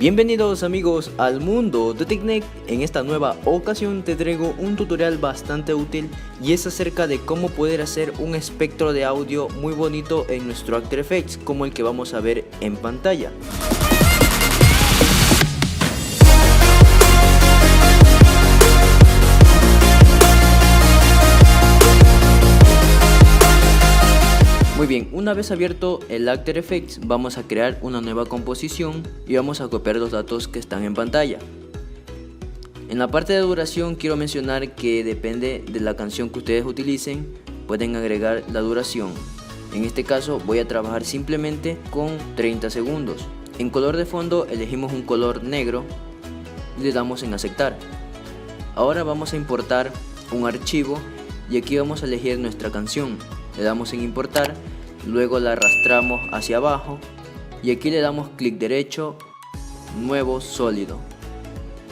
Bienvenidos amigos al mundo de TechNet. En esta nueva ocasión te traigo un tutorial bastante útil y es acerca de cómo poder hacer un espectro de audio muy bonito en nuestro After Effects, como el que vamos a ver en pantalla. Muy bien, una vez abierto el After Effects vamos a crear una nueva composición y vamos a copiar los datos que están en pantalla. En la parte de duración quiero mencionar que depende de la canción que ustedes utilicen, pueden agregar la duración. En este caso voy a trabajar simplemente con 30 segundos. En color de fondo elegimos un color negro y le damos en aceptar. Ahora vamos a importar un archivo y aquí vamos a elegir nuestra canción. Le damos en importar, luego la arrastramos hacia abajo y aquí le damos clic derecho, nuevo sólido.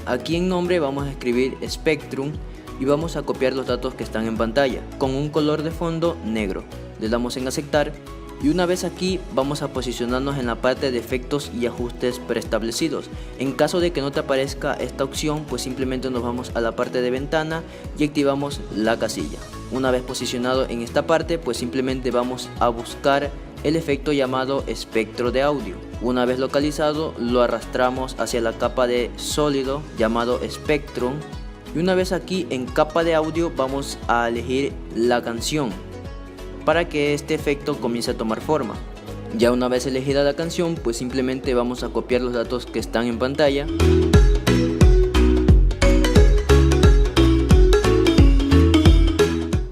Aquí en nombre vamos a escribir Spectrum y vamos a copiar los datos que están en pantalla con un color de fondo negro. Le damos en aceptar y una vez aquí vamos a posicionarnos en la parte de efectos y ajustes preestablecidos. En caso de que no te aparezca esta opción, pues simplemente nos vamos a la parte de ventana y activamos la casilla. Una vez posicionado en esta parte, pues simplemente vamos a buscar el efecto llamado espectro de audio. Una vez localizado, lo arrastramos hacia la capa de sólido llamado Spectrum y una vez aquí en capa de audio vamos a elegir la canción para que este efecto comience a tomar forma. Ya una vez elegida la canción, pues simplemente vamos a copiar los datos que están en pantalla.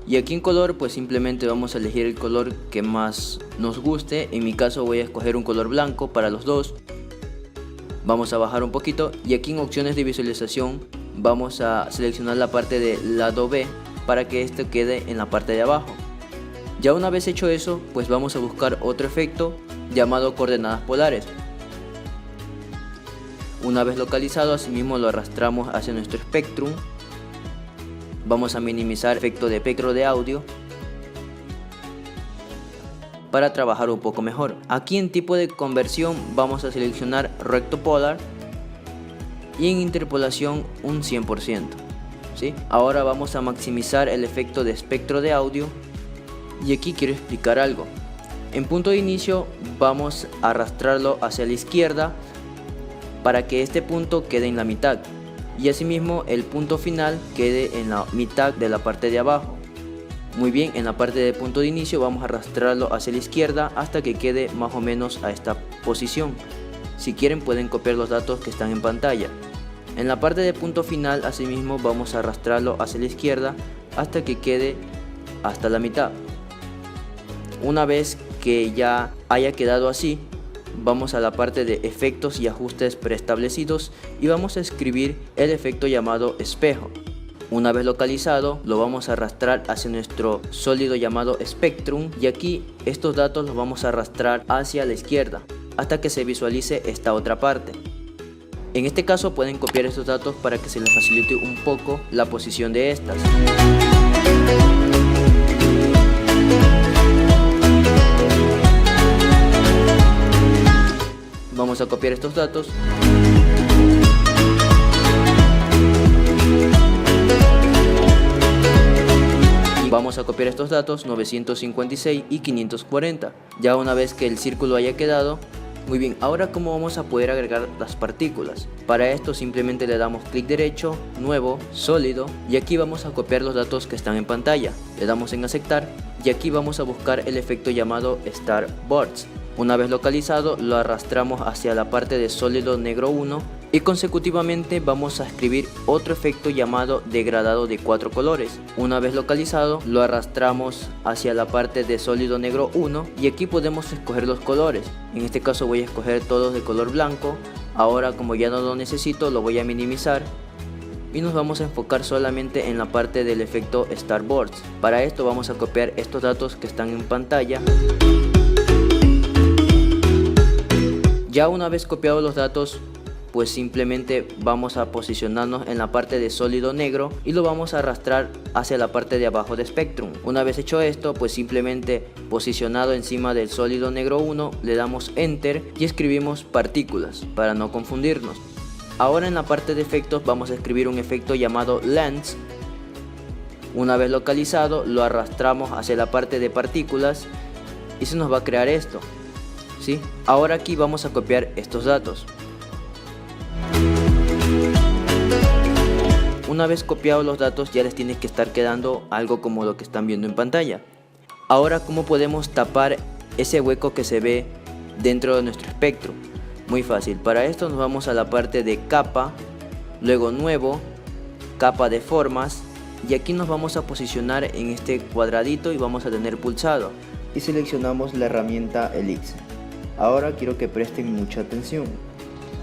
Y aquí en color, pues simplemente vamos a elegir el color que más nos guste. En mi caso voy a escoger un color blanco para los dos. Vamos a bajar un poquito y aquí en opciones de visualización vamos a seleccionar la parte de lado B para que esto quede en la parte de abajo. Ya una vez hecho eso, pues vamos a buscar otro efecto llamado coordenadas polares. Una vez localizado, asimismo lo arrastramos hacia nuestro Spectrum. Vamos a minimizar efecto de espectro de audio para trabajar un poco mejor. Aquí en tipo de conversión vamos a seleccionar recto polar y en interpolación un 100%. ¿Sí? Ahora vamos a maximizar el efecto de espectro de audio. Y aquí quiero explicar algo. En punto de inicio vamos a arrastrarlo hacia la izquierda para que este punto quede en la mitad y asimismo el punto final quede en la mitad de la parte de abajo. Muy bien, en la parte de punto de inicio vamos a arrastrarlo hacia la izquierda hasta que quede más o menos a esta posición. Si quieren pueden copiar los datos que están en pantalla. En la parte de punto final asimismo vamos a arrastrarlo hacia la izquierda hasta que quede hasta la mitad. Una vez que ya haya quedado así, vamos a la parte de efectos y ajustes preestablecidos y vamos a escribir el efecto llamado espejo. Una vez localizado, lo vamos a arrastrar hacia nuestro sólido llamado Spectrum y aquí estos datos los vamos a arrastrar hacia la izquierda hasta que se visualice esta otra parte. En este caso pueden copiar estos datos para que se les facilite un poco la posición de estas. Vamos a copiar estos datos y vamos a copiar estos datos 956 y 540. Ya una vez que el círculo haya quedado, muy bien, ahora cómo vamos a poder agregar las partículas. Para esto simplemente le damos clic derecho, nuevo, sólido y aquí vamos a copiar los datos que están en pantalla. Le damos en aceptar y aquí vamos a buscar el efecto llamado Starburst. Una vez localizado, lo arrastramos hacia la parte de sólido negro 1 y consecutivamente vamos a escribir otro efecto llamado degradado de 4 colores. Una vez localizado, lo arrastramos hacia la parte de sólido negro 1 y aquí podemos escoger los colores. En este caso voy a escoger todos de color blanco. Ahora como ya no lo necesito, lo voy a minimizar y nos vamos a enfocar solamente en la parte del efecto Starburst. Para esto vamos a copiar estos datos que están en pantalla. Ya una vez copiados los datos, pues simplemente vamos a posicionarnos en la parte de sólido negro y lo vamos a arrastrar hacia la parte de abajo de Spectrum. Una vez hecho esto, pues simplemente posicionado encima del sólido negro 1 le damos Enter y escribimos partículas para no confundirnos. Ahora en la parte de efectos vamos a escribir un efecto llamado Lens. Una vez localizado lo arrastramos hacia la parte de partículas y se nos va a crear esto, ¿sí? Ahora aquí vamos a copiar estos datos. Una vez copiados los datos ya les tiene que estar quedando algo como lo que están viendo en pantalla. Ahora, ¿cómo podemos tapar ese hueco que se ve dentro de nuestro espectro? Muy fácil. Para esto nos vamos a la parte de capa, luego nuevo, capa de formas, y aquí nos vamos a posicionar en este cuadradito y vamos a tener pulsado y seleccionamos la herramienta Elixir. Ahora quiero que presten mucha atención.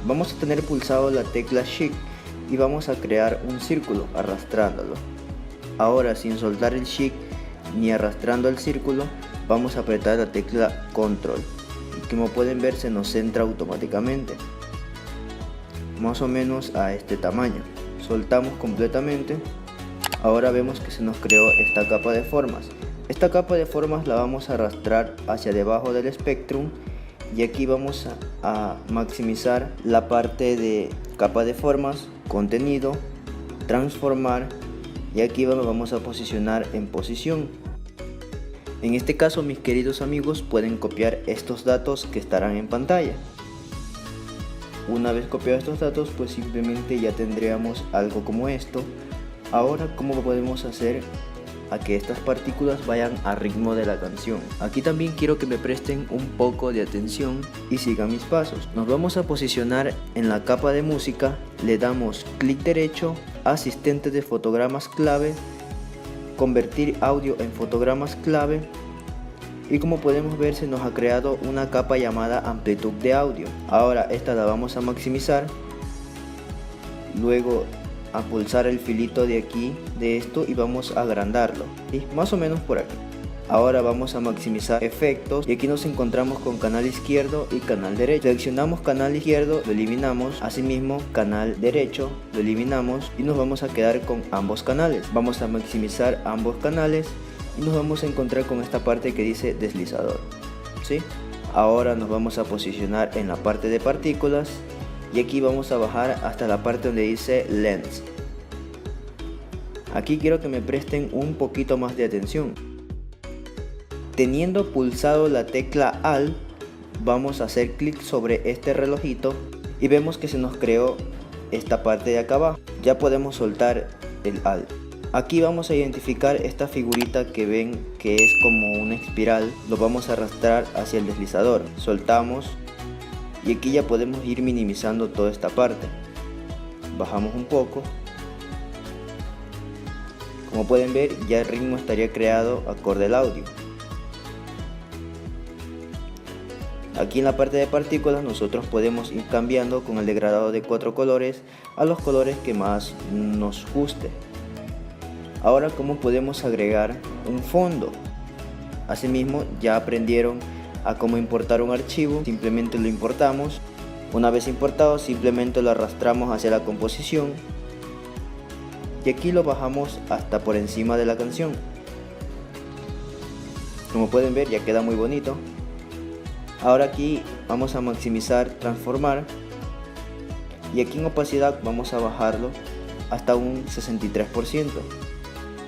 Vamos a tener pulsado la tecla Shift y vamos a crear un círculo arrastrándolo. Ahora, sin soltar el Shift ni arrastrando el círculo, vamos a apretar la tecla Control y como pueden ver se nos centra automáticamente, más o menos a este tamaño. Soltamos completamente. Ahora vemos que se nos creó esta capa de formas. Esta capa de formas la vamos a arrastrar hacia debajo del Spectrum y aquí vamos a maximizar la parte de capa de formas, contenido, transformar, y aquí vamos a posicionar en posición. En este caso, mis queridos amigos, pueden copiar estos datos que estarán en pantalla. Una vez copiados estos datos, pues simplemente ya tendríamos algo como esto. Ahora, ¿cómo podemos hacer a que estas partículas vayan a ritmo de la canción? Aquí también quiero que me presten un poco de atención y sigan mis pasos. Nos vamos a posicionar en la capa de música, le damos clic derecho, asistente de fotogramas clave, convertir audio en fotogramas clave, y como podemos ver se nos ha creado una capa llamada amplitud de audio. Ahora esta la vamos a maximizar, luego a pulsar el filito de aquí de esto y vamos a agrandarlo, ¿sí? Más o menos por aquí. Ahora vamos a maximizar efectos y aquí nos encontramos con canal izquierdo y canal derecho. Seleccionamos canal izquierdo, lo eliminamos, asimismo canal derecho lo eliminamos y nos vamos a quedar con ambos canales. Vamos a maximizar ambos canales y nos vamos a encontrar con esta parte que dice deslizador, ¿sí? Ahora nos vamos a posicionar en la parte de partículas y aquí vamos a bajar hasta la parte donde dice Lens. Aquí quiero que me presten un poquito más de atención. Teniendo pulsado la tecla Alt, vamos a hacer clic sobre este relojito y vemos que se nos creó esta parte de acá abajo. Ya podemos soltar el Alt. Aquí vamos a identificar esta figurita que ven que es como una espiral. Lo vamos a arrastrar hacia el deslizador. Soltamos y aquí ya podemos ir minimizando toda esta parte. Bajamos un poco. Como pueden ver, ya el ritmo estaría creado acorde al audio. Aquí en la parte de partículas nosotros podemos ir cambiando con el degradado de 4 colores a los colores que más nos guste. Ahora, ¿cómo podemos agregar un fondo? Asimismo, ya aprendieron a cómo importar un archivo. Simplemente lo importamos. Una vez importado, simplemente lo arrastramos hacia la composición y aquí lo bajamos hasta por encima de la canción. Como pueden ver, ya queda muy bonito. Ahora aquí vamos a maximizar transformar y aquí en opacidad vamos a bajarlo hasta un 63%.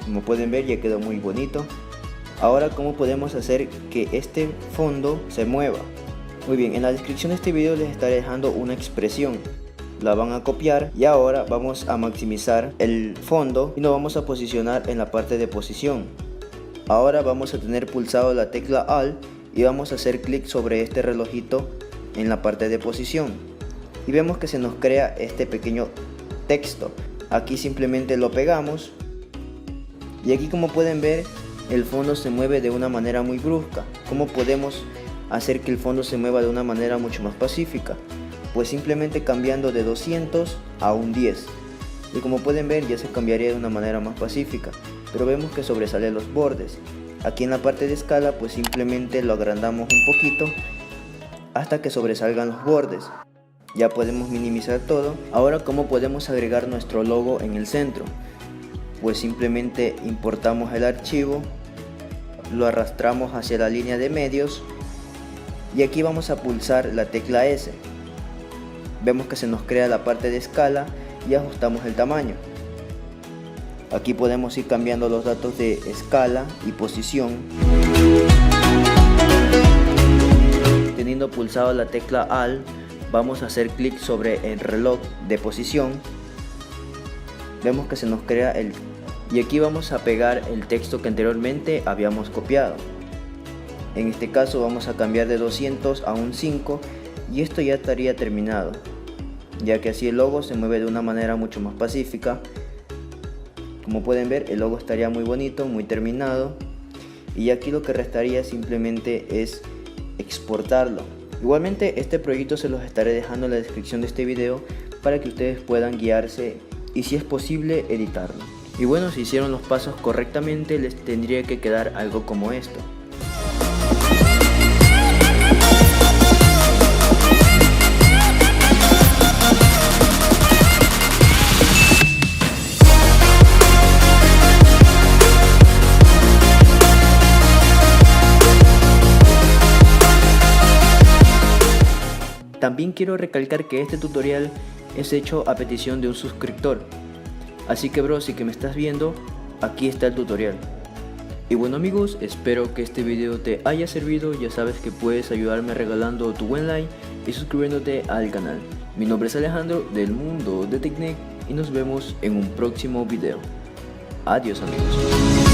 Como pueden ver, ya quedó muy bonito. Ahora, ¿cómo podemos hacer que este fondo se mueva? Muy bien, en la descripción de este video les estaré dejando una expresión. La van a copiar y ahora vamos a maximizar el fondo y nos vamos a posicionar en la parte de posición. Ahora vamos a tener pulsado la tecla Alt y vamos a hacer clic sobre este relojito en la parte de posición y vemos que se nos crea este pequeño texto. Aquí simplemente lo pegamos y aquí, como pueden ver, el fondo se mueve de una manera muy brusca. ¿Cómo podemos hacer que el fondo se mueva de una manera mucho más pacífica? Pues simplemente cambiando de 200 a un 10 y como pueden ver ya se cambiaría de una manera más pacífica, pero vemos que sobresalen los bordes. Aquí en la parte de escala pues simplemente lo agrandamos un poquito hasta que sobresalgan los bordes. Ya podemos minimizar todo. Ahora, ¿cómo podemos agregar nuestro logo en el centro? Pues simplemente importamos el archivo, lo arrastramos hacia la línea de medios y aquí vamos a pulsar la tecla S. Vemos que se nos crea la parte de escala y ajustamos el tamaño. Aquí podemos ir cambiando los datos de escala y posición. Teniendo pulsado la tecla Alt, vamos a hacer clic sobre el reloj de posición. Vemos que se nos crea y aquí vamos a pegar el texto que anteriormente habíamos copiado. En este caso vamos a cambiar de 200 a un 5 y esto ya estaría terminado, ya que así el logo se mueve de una manera mucho más pacífica. Como pueden ver, el logo estaría muy bonito, muy terminado, y aquí lo que restaría simplemente es exportarlo. Igualmente este proyecto se los estaré dejando en la descripción de este video para que ustedes puedan guiarse y, si es posible, editarlo. Y bueno, si hicieron los pasos correctamente, les tendría que quedar algo como esto. También quiero recalcar que este tutorial es hecho a petición de un suscriptor. Así que bro, si que me estás viendo, aquí está el tutorial. Y bueno amigos, espero que este video te haya servido. Ya sabes que puedes ayudarme regalando tu buen like y suscribiéndote al canal. Mi nombre es Alejandro del mundo de Tecnic y nos vemos en un próximo video. Adiós amigos.